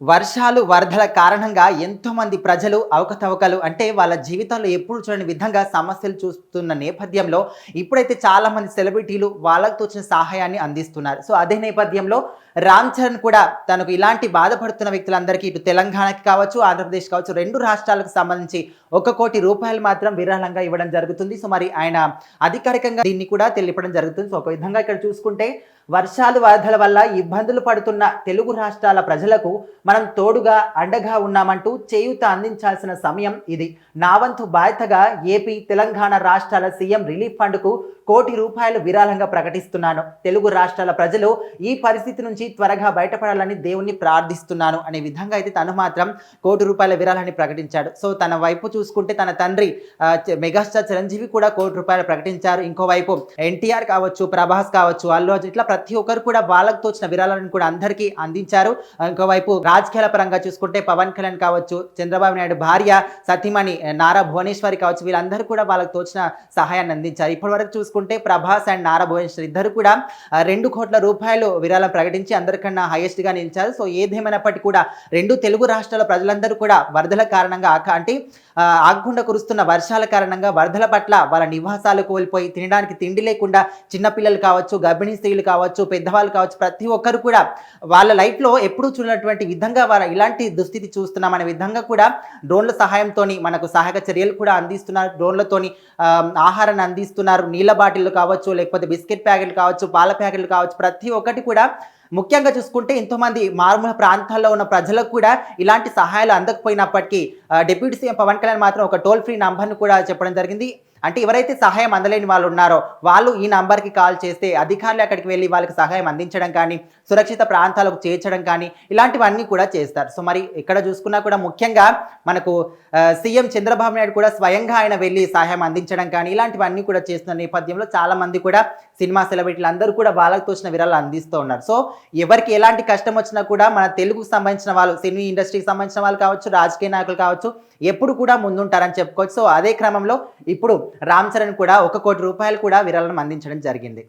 వర్షాలు, వరదల కారణంగా ఎంతోమంది ప్రజలు అవకతవకలు అంటే వాళ్ళ జీవితాల్లో ఎప్పుడు చూడని విధంగా సమస్యలు చూస్తున్న నేపథ్యంలో ఇప్పుడైతే చాలామంది సెలబ్రిటీలు వాళ్ళకు తోచిన సహాయాన్ని అందిస్తున్నారు. సో అదే నేపథ్యంలో రామ్ చరణ్ కూడా తనకు ఇలాంటి బాధపడుతున్న వ్యక్తులందరికీ ఇటు తెలంగాణకి కావచ్చు, ఆంధ్రప్రదేశ్ కావచ్చు 2 రాష్ట్రాలకు సంబంధించి ₹1,00,00,000 మాత్రం విరాళంగా ఇవ్వడం జరుగుతుంది. సో మరి ఆయన అధికారికంగా దీన్ని కూడా తెలియపడం జరుగుతుంది. సో ఒక విధంగా ఇక్కడ చూసుకుంటే వర్షాలు, వరదల వల్ల ఇబ్బందులు పడుతున్న తెలుగు రాష్ట్రాల ప్రజలకు మనం తోడుగా అండగా ఉన్నామంటూ చేయూత అందించాల్సిన సమయం ఇది. నా వంతు బాధ్యతగా ఏపీ, తెలంగాణ రాష్ట్రాల సీఎం రిలీఫ్ ఫండ్కు ₹1,00,00,000 విరాళంగా ప్రకటిస్తున్నాను. తెలుగు రాష్ట్రాల ప్రజలు ఈ పరిస్థితి నుంచి త్వరగా బయటపడాలని దేవుణ్ణి ప్రార్థిస్తున్నాను అనే విధంగా అయితే తను మాత్రం ₹1,00,00,000 విరాళాన్ని ప్రకటించాడు. సో తన వైపు చూసుకుంటే తన తండ్రి మెగాస్టార్ చిరంజీవి కూడా ₹1,00,00,000 ప్రకటించారు. ఇంకోవైపు ఎన్టీఆర్ కావచ్చు, ప్రభాస్ కావచ్చు, అల్లు అర్జున్ ఇట్లా ప్రతి ఒక్కరు కూడా వాళ్ళకు తోచిన విరాళాలను కూడా అందరికీ అందించారు. ఇంకోవైపు రాజకీయాల పరంగా చూసుకుంటే పవన్ కళ్యాణ్ కావచ్చు, చంద్రబాబు నాయుడు భార్య సతీమణి నారా భువనేశ్వరి కావచ్చు, వీళ్ళందరూ కూడా వాళ్ళకు తోచిన సహాయాన్ని అందించారు. ఇప్పటి వరకు చూసుకుంటే ప్రభాస్ అండ్ నారా భువనేశ్వరి ఇద్దరు కూడా ₹2,00,00,000 విరాళం ప్రకటించి అందరికన్నా హైయెస్ట్ గా నిలిచారు. సో ఏదేమైనప్పటికీ కూడా 2 తెలుగు రాష్ట్రాల ప్రజలందరూ కూడా వరదల కారణంగా ఆగకుండా కురుస్తున్న వర్షాల కారణంగా వరదల పట్ల వాళ్ళ నివాసాలు కోల్పోయి తినడానికి తిండి లేకుండా చిన్నపిల్లలు కావచ్చు, గర్భిణీ స్త్రీలు కావచ్చు, పెద్దవాళ్ళు కావచ్చు, ప్రతి ఒక్కరు కూడా వాళ్ళ లైఫ్లో ఎప్పుడూ చూడనటువంటి విధంగా ఇలాంటి దుస్థితి చూస్తున్నాం అనే విధంగా కూడా డ్రోన్ల సహాయంతో మనకు సహాయక చర్యలు కూడా అందిస్తున్నారు. డ్రోన్లతోని ఆహారాన్ని అందిస్తున్నారు. నీళ్ళ బాటిళ్ళు కావచ్చు, లేకపోతే బిస్కెట్ ప్యాకెట్లు కావచ్చు, పాల ప్యాకెట్లు కావచ్చు, ప్రతి ఒక్కటి కూడా ముఖ్యంగా చూసుకుంటే ఎంతోమంది మారుమూల ప్రాంతాల్లో ఉన్న ప్రజలకు కూడా ఇలాంటి సహాయాలు అందకపోయినప్పటికీ డిప్యూటీ సీఎం పవన్ కళ్యాణ్ మాత్రం ఒక టోల్ ఫ్రీ నంబర్ను కూడా చెప్పడం జరిగింది. అంటే ఎవరైతే సహాయం అందలేని వాళ్ళు ఉన్నారో వాళ్ళు ఈ నంబర్కి కాల్ చేస్తే అధికారులు అక్కడికి వెళ్ళి వాళ్ళకి సహాయం అందించడం కానీ, సురక్షిత ప్రాంతాలకు చేర్చడం కానీ ఇలాంటివన్నీ కూడా చేస్తారు. సో మరి ఇక్కడ చూసుకున్నా కూడా ముఖ్యంగా మనకు సీఎం చంద్రబాబు నాయుడు కూడా స్వయంగా ఆయన వెళ్ళి సహాయం అందించడం కానీ ఇలాంటివన్నీ కూడా చేస్తున్న నేపథ్యంలో చాలామంది కూడా సినిమా సెలబ్రిటీలు అందరూ కూడా వాళ్ళకు తోచిన విరాళాలు అందిస్తూ ఉన్నారు. సో ఎవరికి ఎలాంటి కష్టం వచ్చినా కూడా మన తెలుగుకు సంబంధించిన వాళ్ళు, సినీ ఇండస్ట్రీకి సంబంధించిన వాళ్ళు కావచ్చు, రాజకీయ నాయకులు కావచ్చు, ఎప్పుడు కూడా ముందుంటారని చెప్పుకోవచ్చు. సో అదే క్రమంలో ఇప్పుడు రామ్ చరణ్ కూడా ₹1,00,00,000 కూడా విరాళం అందించడం జరిగింది.